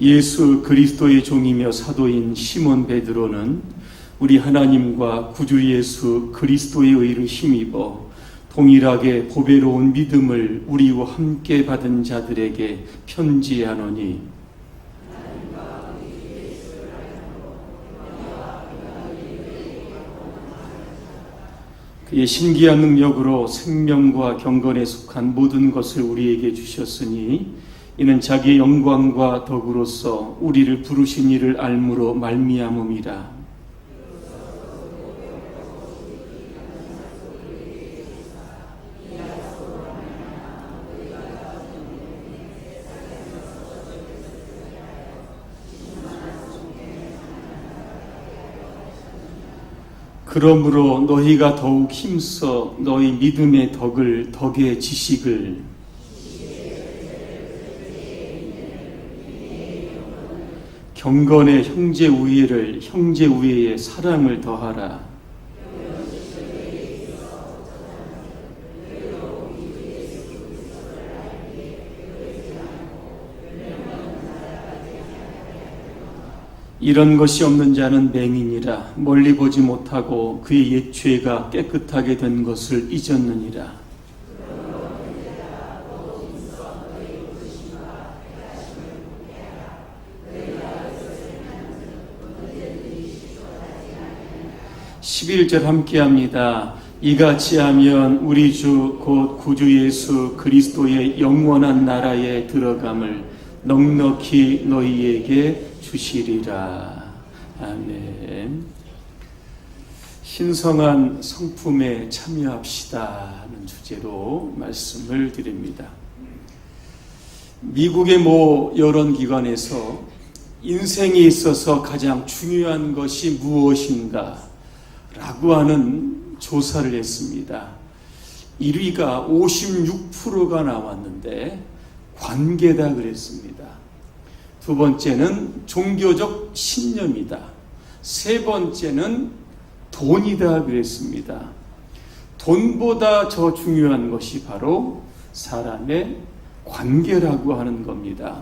예수 그리스도의 종이며 사도인 시몬 베드로는 우리 하나님과 구주 예수 그리스도의 의를 힘입어 동일하게 보배로운 믿음을 우리와 함께 받은 자들에게 편지하노니, 그의 신기한 능력으로 생명과 경건에 속한 모든 것을 우리에게 주셨으니 이는 자기의 영광과 덕으로서 우리를 부르신 이를 알므로 말미암음이라. 그러므로 너희가 더욱 힘써 너희 믿음의 덕의 지식을 경건의 형제 우애를 형제 우애의 사랑을 더하라. 이런 것이 없는 자는 맹인이라 멀리 보지 못하고 그의 옛 죄가 깨끗하게 된 것을 잊었느니라. (11절) 함께합니다. 이같이 하면 우리 주 곧 구주 예수 그리스도의 영원한 나라에 들어감을 넉넉히 너희에게 주시리라. 아멘. 신성한 성품에 참여합시다 하는 주제로 말씀을 드립니다. 미국의 모 여론기관에서 인생에 있어서 가장 중요한 것이 무엇인가 라고 하는 조사를 했습니다. 1위가 56%가 나왔는데 관계다 그랬습니다. 두 번째는 종교적 신념이다. 세 번째는 돈이다 그랬습니다. 돈보다 더 중요한 것이 바로 사람의 관계라고 하는 겁니다.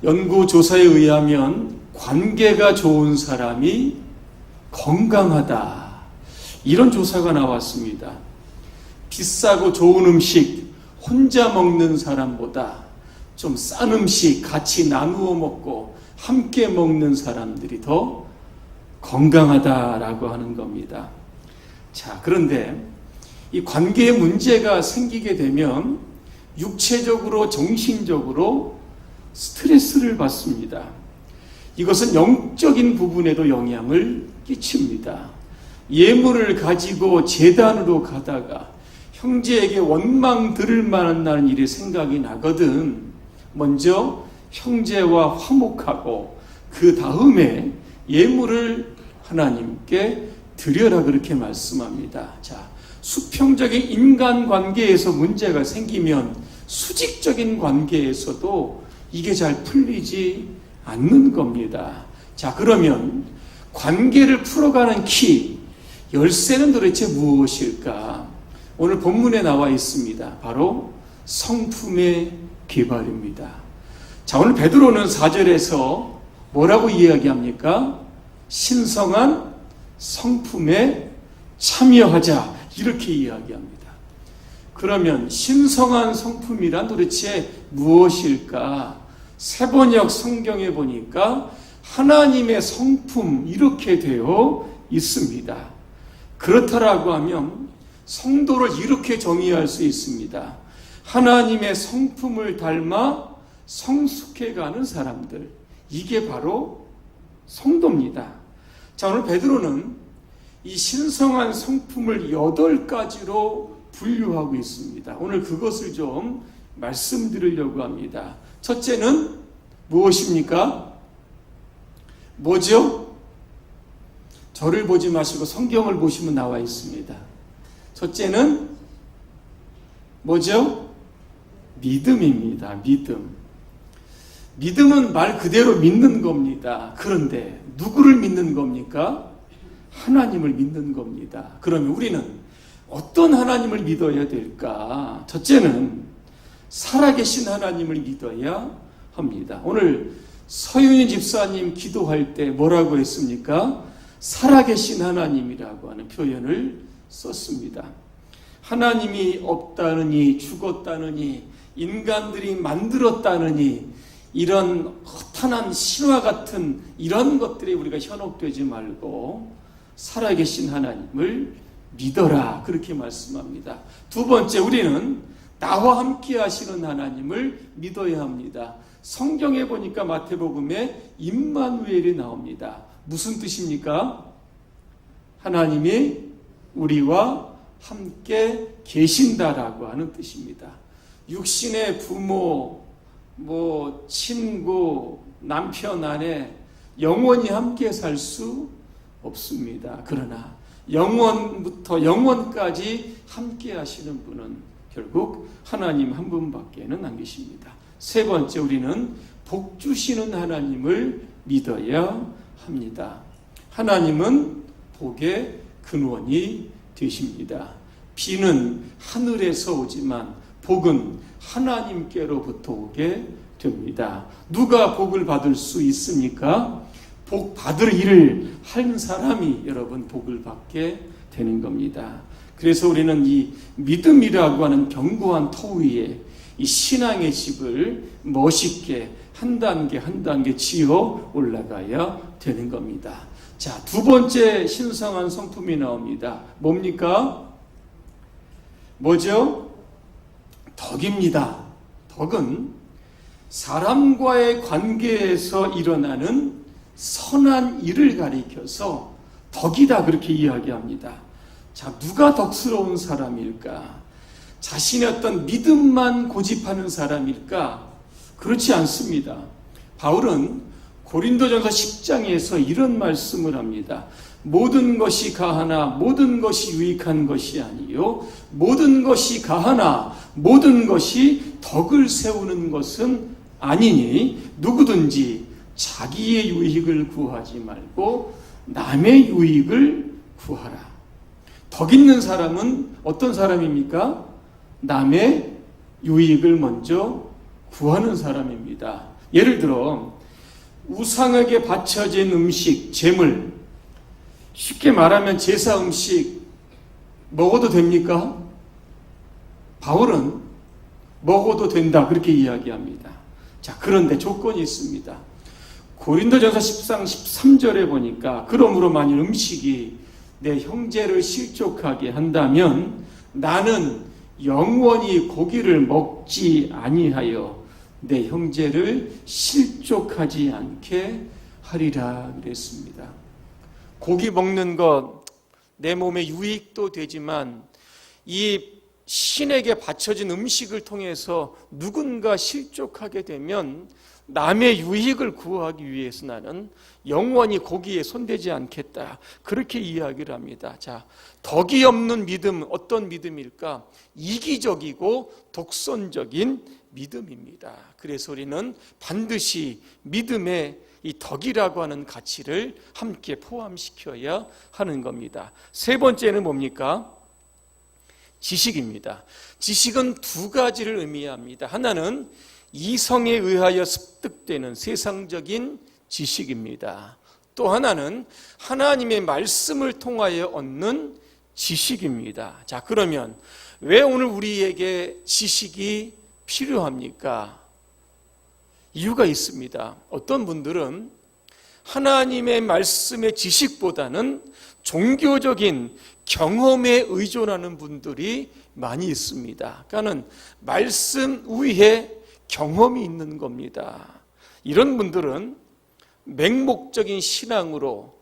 연구조사에 의하면 관계가 좋은 사람이 건강하다. 이런 조사가 나왔습니다. 비싸고 좋은 음식 혼자 먹는 사람보다 좀 싼 음식 같이 나누어 먹고 함께 먹는 사람들이 더 건강하다라고 하는 겁니다. 자, 그런데 이 관계에 문제가 생기게 되면 육체적으로 정신적으로 스트레스를 받습니다. 이것은 영적인 부분에도 영향을 끼칩니다. 예물을 가지고 제단으로 가다가 형제에게 원망 들을 만한 일이 생각이 나거든 먼저 형제와 화목하고 그 다음에 예물을 하나님께 드려라 그렇게 말씀합니다. 자, 수평적인 인간관계에서 문제가 생기면 수직적인 관계에서도 이게 잘 풀리지 않는 겁니다. 자, 그러면 관계를 풀어가는 키, 열쇠는 도대체 무엇일까? 오늘 본문에 나와 있습니다. 바로 성품의 개발입니다. 자, 오늘 베드로는 4절에서 뭐라고 이야기합니까? 신성한 성품에 참여하자 이렇게 이야기합니다. 그러면 신성한 성품이란 도대체 무엇일까? 세번역 성경에 보니까 하나님의 성품 이렇게 되어 있습니다. 그렇다라고 하면 성도를 이렇게 정의할 수 있습니다. 하나님의 성품을 닮아 성숙해가는 사람들, 이게 바로 성도입니다. 자, 오늘 베드로는 이 신성한 성품을 8가지로 분류하고 있습니다. 오늘 그것을 좀 말씀드리려고 합니다. 첫째는 무엇입니까? 뭐죠? 저를 보지 마시고 성경을 보시면 나와 있습니다. 첫째는 뭐죠? 믿음입니다. 믿음. 믿음은 말 그대로 믿는 겁니다. 그런데 누구를 믿는 겁니까? 하나님을 믿는 겁니다. 그러면 우리는 어떤 하나님을 믿어야 될까? 첫째는 살아계신 하나님을 믿어야 합니다. 오늘 서윤희 집사님 기도할 때 뭐라고 했습니까? 살아계신 하나님이라고 하는 표현을 썼습니다. 하나님이 없다느니, 죽었다느니, 인간들이 만들었다느니, 이런 허탄한 신화 같은 이런 것들에 우리가 현혹되지 말고 살아계신 하나님을 믿어라, 그렇게 말씀합니다. 두 번째, 우리는 나와 함께 하시는 하나님을 믿어야 합니다. 성경에 보니까 마태복음에 임마누엘이 나옵니다. 무슨 뜻입니까? 하나님이 우리와 함께 계신다라고 하는 뜻입니다. 육신의 부모, 친구, 남편, 아내 영원히 함께 살 수 없습니다. 그러나 영원부터 영원까지 함께 하시는 분은 결국 하나님 한 분밖에는 안 계십니다. 세 번째, 우리는 복 주시는 하나님을 믿어야 합니다. 하나님은 복의 근원이 되십니다. 비는 하늘에서 오지만 복은 하나님께로부터 오게 됩니다. 누가 복을 받을 수 있습니까? 복 받을 일을 한 사람이 여러분 복을 받게 되는 겁니다. 그래서 우리는 이 믿음이라고 하는 견고한 터 위에 이 신앙의 집을 멋있게 한 단계 한 단계 지어 올라가야 되는 겁니다. 자, 두 번째 신성한 성품이 나옵니다. 뭡니까? 뭐죠? 덕입니다. 덕은 사람과의 관계에서 일어나는 선한 일을 가리켜서 덕이다, 그렇게 이야기합니다. 자, 누가 덕스러운 사람일까? 자신의 어떤 믿음만 고집하는 사람일까? 그렇지 않습니다. 바울은 고린도전서 10장에서 이런 말씀을 합니다. 모든 것이 가하나 모든 것이 유익한 것이 아니요 모든 것이 가하나 모든 것이 덕을 세우는 것은 아니니 누구든지 자기의 유익을 구하지 말고 남의 유익을 구하라. 덕 있는 사람은 어떤 사람입니까? 남의 유익을 먼저 구하는 사람입니다. 예를 들어 우상에게 바쳐진 음식, 제물, 쉽게 말하면 제사 음식 먹어도 됩니까? 바울은 먹어도 된다, 그렇게 이야기합니다. 자, 그런데 조건이 있습니다. 고린도전서 10장 13절에 보니까 그러므로 만일 음식이 내 형제를 실족하게 한다면 나는 영원히 고기를 먹지 아니하여 내 형제를 실족하지 않게 하리라 그랬습니다. 고기 먹는 것 내 몸에 유익도 되지만 이 신에게 바쳐진 음식을 통해서 누군가 실족하게 되면 남의 유익을 구하기 위해서 나는 영원히 고기에 손대지 않겠다, 그렇게 이야기를 합니다. 자, 덕이 없는 믿음, 어떤 믿음일까? 이기적이고 독선적인 믿음입니다. 그래서 우리는 반드시 믿음에 이 덕이라고 하는 가치를 함께 포함시켜야 하는 겁니다. 세 번째는 뭡니까? 지식입니다. 지식은 두 가지를 의미합니다. 하나는 이성에 의하여 습득되는 세상적인 지식입니다. 또 하나는 하나님의 말씀을 통하여 얻는 지식입니다. 자, 그러면 왜 오늘 우리에게 지식이 필요합니까? 이유가 있습니다. 어떤 분들은 하나님의 말씀의 지식보다는 종교적인 경험에 의존하는 분들이 많이 있습니다. 그러니까는 말씀 위에 경험이 있는 겁니다. 이런 분들은 맹목적인 신앙으로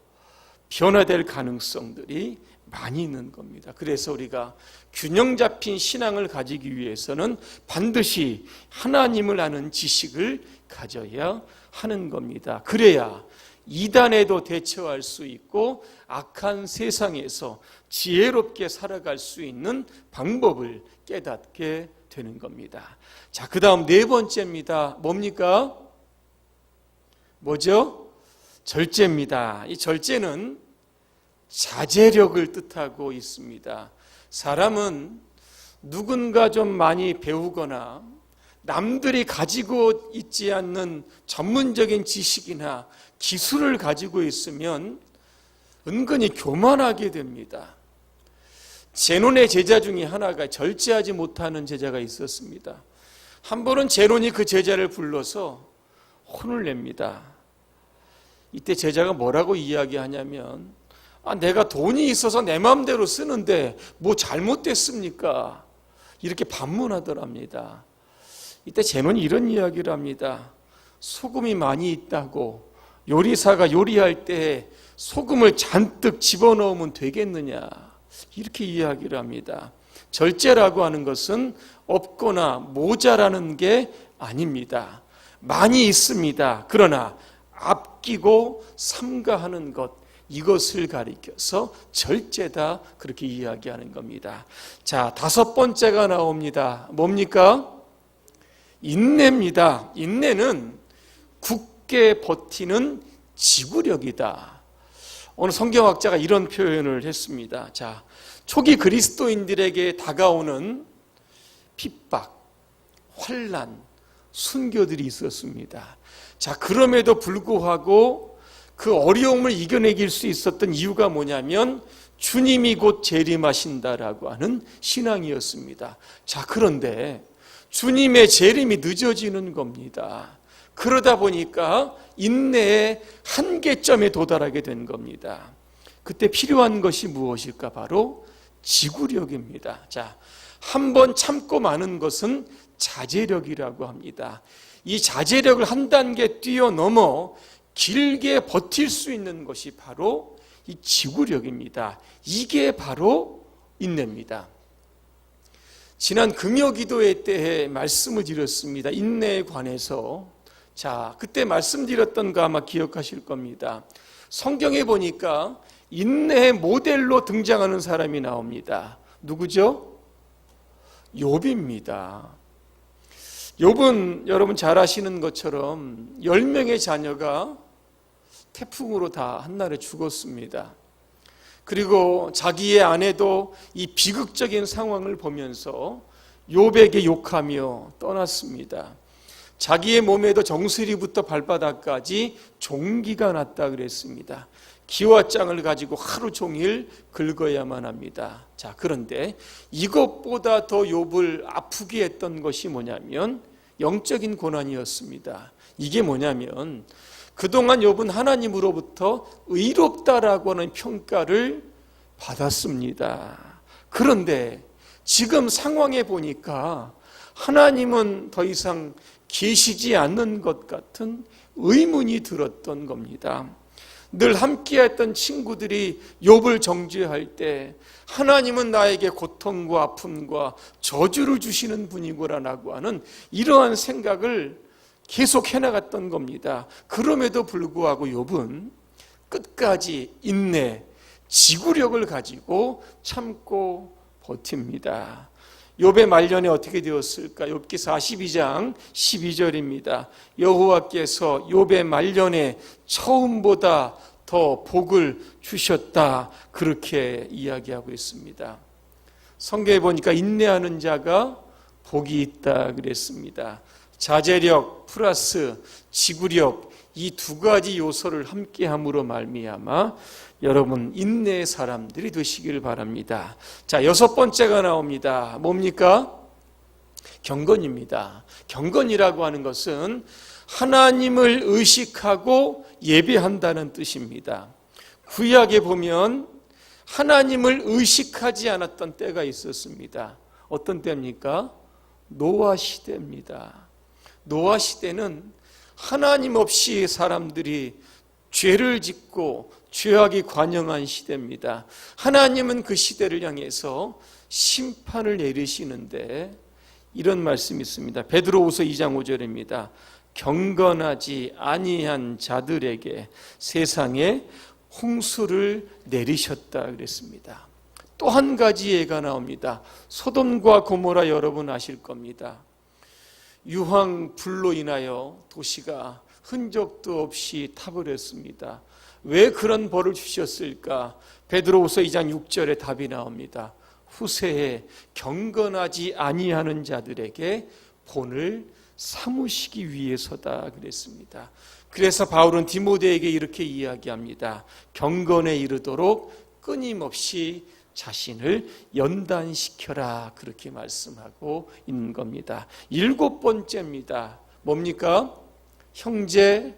변화될 가능성들이 많이 있는 겁니다. 그래서 우리가 균형 잡힌 신앙을 가지기 위해서는 반드시 하나님을 아는 지식을 가져야 하는 겁니다. 그래야 이단에도 대처할 수 있고 악한 세상에서 지혜롭게 살아갈 수 있는 방법을 깨닫게 되는 겁니다. 자, 그 다음 네 번째입니다. 뭡니까? 뭐죠? 절제입니다. 이 절제는 자제력을 뜻하고 있습니다. 사람은 누군가 좀 많이 배우거나 남들이 가지고 있지 않는 전문적인 지식이나 기술을 가지고 있으면 은근히 교만하게 됩니다. 제논의 제자 중에 하나가 절제하지 못하는 제자가 있었습니다. 한 번은 제논이 그 제자를 불러서 혼을 냅니다. 이때 제자가 뭐라고 이야기하냐면, 내가 돈이 있어서 내 마음대로 쓰는데 뭐 잘못됐습니까? 이렇게 반문하더랍니다. 이때 제논이 이런 이야기를 합니다. 소금이 많이 있다고 요리사가 요리할 때 소금을 잔뜩 집어넣으면 되겠느냐, 이렇게 이야기를 합니다. 절제라고 하는 것은 없거나 모자라는 게 아닙니다. 많이 있습니다. 그러나 아끼고 삼가하는 것, 이것을 가리켜서 절제다, 그렇게 이야기하는 겁니다. 자, 5번째가 나옵니다. 뭡니까? 인내입니다. 인내는 굳게 버티는 지구력이다. 오늘 성경학자가 이런 표현을 했습니다. 자, 초기 그리스도인들에게 다가오는 핍박, 환난, 순교들이 있었습니다. 자, 그럼에도 불구하고 그 어려움을 이겨내길 수 있었던 이유가 뭐냐면 주님이 곧 재림하신다라고 하는 신앙이었습니다. 자, 그런데 주님의 재림이 늦어지는 겁니다. 그러다 보니까 인내의 한계점에 도달하게 된 겁니다. 그때 필요한 것이 무엇일까? 바로 지구력입니다. 자, 한번 참고 마는 것은 자제력이라고 합니다. 이 자제력을 한 단계 뛰어넘어 길게 버틸 수 있는 것이 바로 이 지구력입니다. 이게 바로 인내입니다. 지난 금요기도회 때에 말씀을 드렸습니다. 인내에 관해서. 자, 그때 말씀드렸던 거 아마 기억하실 겁니다. 성경에 보니까 인내의 모델로 등장하는 사람이 나옵니다. 누구죠? 욥입니다. 욥은 여러분 잘 아시는 것처럼 10명의 자녀가 태풍으로 다 한날에 죽었습니다. 그리고 자기의 아내도 이 비극적인 상황을 보면서 욥에게 욕하며 떠났습니다. 자기의 몸에도 정수리부터 발바닥까지 종기가 났다 그랬습니다. 기와장을 가지고 하루 종일 긁어야만 합니다. 자, 그런데 이것보다 더 욥을 아프게 했던 것이 뭐냐면 영적인 고난이었습니다. 이게 뭐냐면 그동안 욥은 하나님으로부터 의롭다라고 하는 평가를 받았습니다. 그런데 지금 상황에 보니까 하나님은 더 이상 계시지 않는 것 같은 의문이 들었던 겁니다. 늘 함께했던 친구들이 욥을 정죄할 때 하나님은 나에게 고통과 아픔과 저주를 주시는 분이구나라고 하는 이러한 생각을 계속 해나갔던 겁니다. 그럼에도 불구하고 욥은 끝까지 인내, 지구력을 가지고 참고 버팁니다. 욥의 말년에 어떻게 되었을까? 욥기 42장 12절입니다. 여호와께서 욥의 말년에 처음보다 더 복을 주셨다, 그렇게 이야기하고 있습니다. 성경에 보니까 인내하는 자가 복이 있다 그랬습니다. 자제력 플러스 지구력, 이 두 가지 요소를 함께함으로 말미암아 여러분 인내의 사람들이 되시길 바랍니다. 자, 6번째가 나옵니다. 뭡니까? 경건입니다. 경건이라고 하는 것은 하나님을 의식하고 예배한다는 뜻입니다. 구약에 보면 하나님을 의식하지 않았던 때가 있었습니다. 어떤 때입니까? 노아 시대입니다. 노아 시대는 하나님 없이 사람들이 죄를 짓고 죄악이 관영한 시대입니다. 하나님은 그 시대를 향해서 심판을 내리시는데 이런 말씀이 있습니다. 베드로후서 2장 5절입니다. 경건하지 아니한 자들에게 세상에 홍수를 내리셨다 그랬습니다. 또 한 가지 예가 나옵니다. 소돔과 고모라, 여러분 아실 겁니다. 유황 불로 인하여 도시가 흔적도 없이 타버렸습니다. 왜 그런 벌을 주셨을까? 베드로후서 2장 6절에 답이 나옵니다. 후세에 경건하지 아니하는 자들에게 본을 삼으시기 위해서다 그랬습니다. 그래서 바울은 디모데에게 이렇게 이야기합니다. 경건에 이르도록 끊임없이 자신을 연단시켜라, 그렇게 말씀하고 있는 겁니다. 7번째입니다. 뭡니까? 형제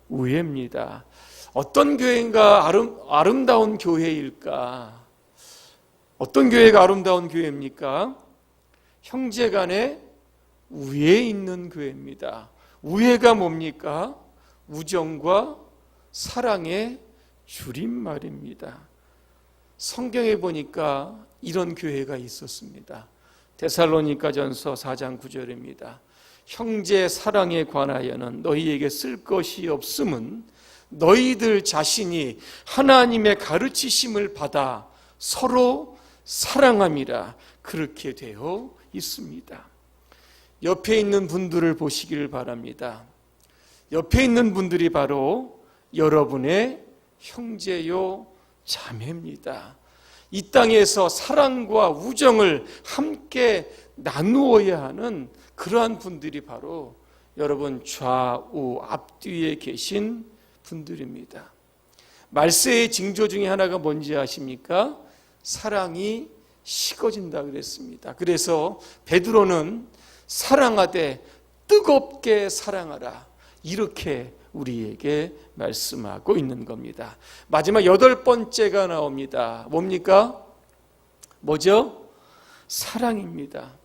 우애입니다. 어떤 교회인가 아름다운 교회일까? 어떤 교회가 아름다운 교회입니까? 형제 간에 우애 있는 교회입니다. 우애가 뭡니까? 우정과 사랑의 줄임말입니다. 성경에 보니까 이런 교회가 있었습니다. 데살로니가전서 4장 9절입니다. 형제 사랑에 관하여는 너희에게 쓸 것이 없음은 너희들 자신이 하나님의 가르치심을 받아 서로 사랑함이라, 그렇게 되어 있습니다. 옆에 있는 분들을 보시길 바랍니다. 옆에 있는 분들이 바로 여러분의 형제요 자매입니다. 이 땅에서 사랑과 우정을 함께 나누어야 하는 그러한 분들이 바로 여러분 좌우 앞뒤에 계신 분들입니다. 말세의 징조 중에 하나가 뭔지 아십니까? 사랑이 식어진다 그랬습니다. 그래서 베드로는 사랑하되 뜨겁게 사랑하라, 이렇게 우리에게 말씀하고 있는 겁니다. 마지막 8번째가 나옵니다. 뭡니까? 뭐죠? 사랑입니다.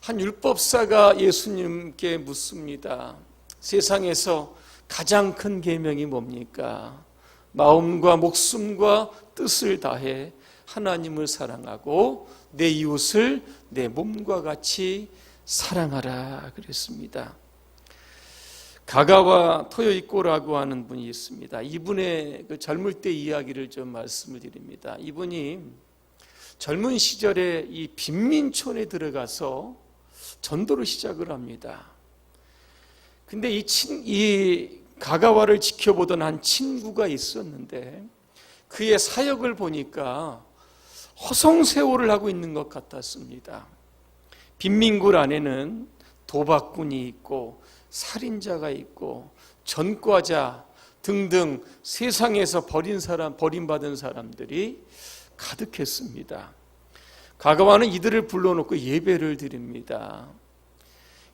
한 율법사가 예수님께 묻습니다. 세상에서 가장 큰 계명이 뭡니까? 마음과 목숨과 뜻을 다해 하나님을 사랑하고 내 이웃을 내 몸과 같이 사랑하라 그랬습니다. 가가와 토요이코라고 하는 분이 있습니다. 이분의 그 젊을 때 이야기를 좀 말씀을 드립니다. 이분이 젊은 시절에 이 빈민촌에 들어가서 전도를 시작을 합니다. 근데 이 가가와를 지켜보던 한 친구가 있었는데 그의 사역을 보니까 허송세월을 하고 있는 것 같았습니다. 빈민굴 안에는 도박꾼이 있고 살인자가 있고 전과자 등등 세상에서 버림받은 사람들이 가득했습니다. 가가와는 이들을 불러놓고 예배를 드립니다.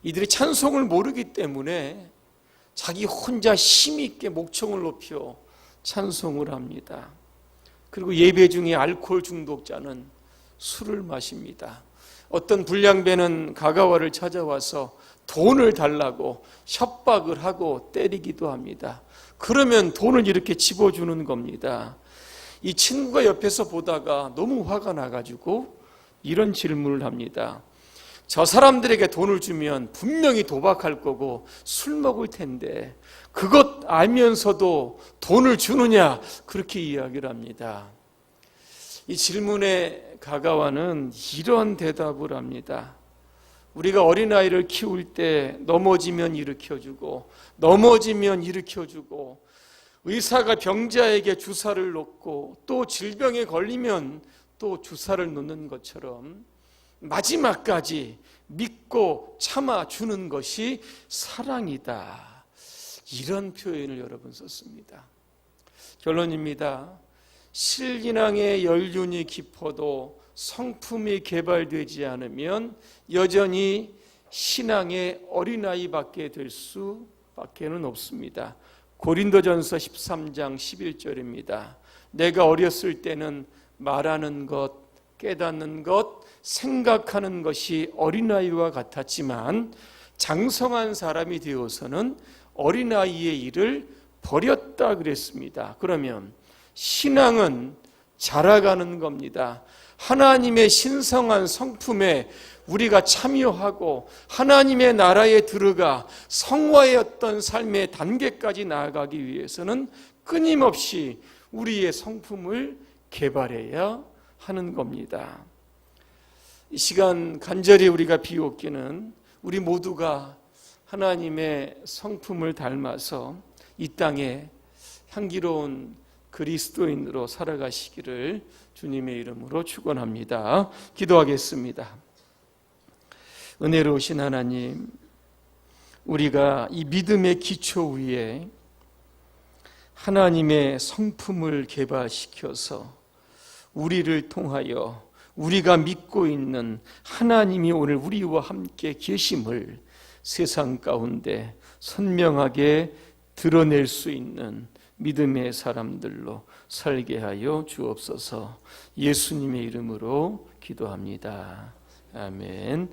이들이 찬송을 모르기 때문에 자기 혼자 힘있게 목청을 높여 찬송을 합니다. 그리고 예배 중에 알코올 중독자는 술을 마십니다. 어떤 불량배는 가가와를 찾아와서 돈을 달라고 협박을 하고 때리기도 합니다. 그러면 돈을 이렇게 집어주는 겁니다. 이 친구가 옆에서 보다가 너무 화가 나가지고 이런 질문을 합니다. 저 사람들에게 돈을 주면 분명히 도박할 거고 술 먹을 텐데 그것 알면서도 돈을 주느냐, 그렇게 이야기를 합니다. 이 질문에 가가와는 이런 대답을 합니다. 우리가 어린아이를 키울 때 넘어지면 일으켜주고 넘어지면 일으켜주고 의사가 병자에게 주사를 놓고 또 질병에 걸리면 또 주사를 놓는 것처럼 마지막까지 믿고 참아주는 것이 사랑이다, 이런 표현을 여러분 썼습니다. 결론입니다. 신앙의 연륜이 깊어도 성품이 개발되지 않으면 여전히 신앙의 어린아이밖에 될 수밖에는 없습니다. 고린도전서 13장 11절입니다. 내가 어렸을 때는 말하는 것, 깨닫는 것, 생각하는 것이 어린아이와 같았지만 장성한 사람이 되어서는 어린아이의 일을 버렸다 그랬습니다. 그러면 신앙은 자라가는 겁니다. 하나님의 신성한 성품에 우리가 참여하고 하나님의 나라에 들어가 성화의 어떤 삶의 단계까지 나아가기 위해서는 끊임없이 우리의 성품을 개발해야 하는 겁니다. 이 시간 간절히 우리가 비웃기는 우리 모두가 하나님의 성품을 닮아서 이 땅에 향기로운 그리스도인으로 살아가시기를 주님의 이름으로 축원합니다. 기도하겠습니다. 은혜로우신 하나님, 우리가 이 믿음의 기초 위에 하나님의 성품을 개발시켜서 우리를 통하여 우리가 믿고 있는 하나님이 오늘 우리와 함께 계심을 세상 가운데 선명하게 드러낼 수 있는 믿음의 사람들로 살게 하여 주옵소서. 예수님의 이름으로 기도합니다. 아멘.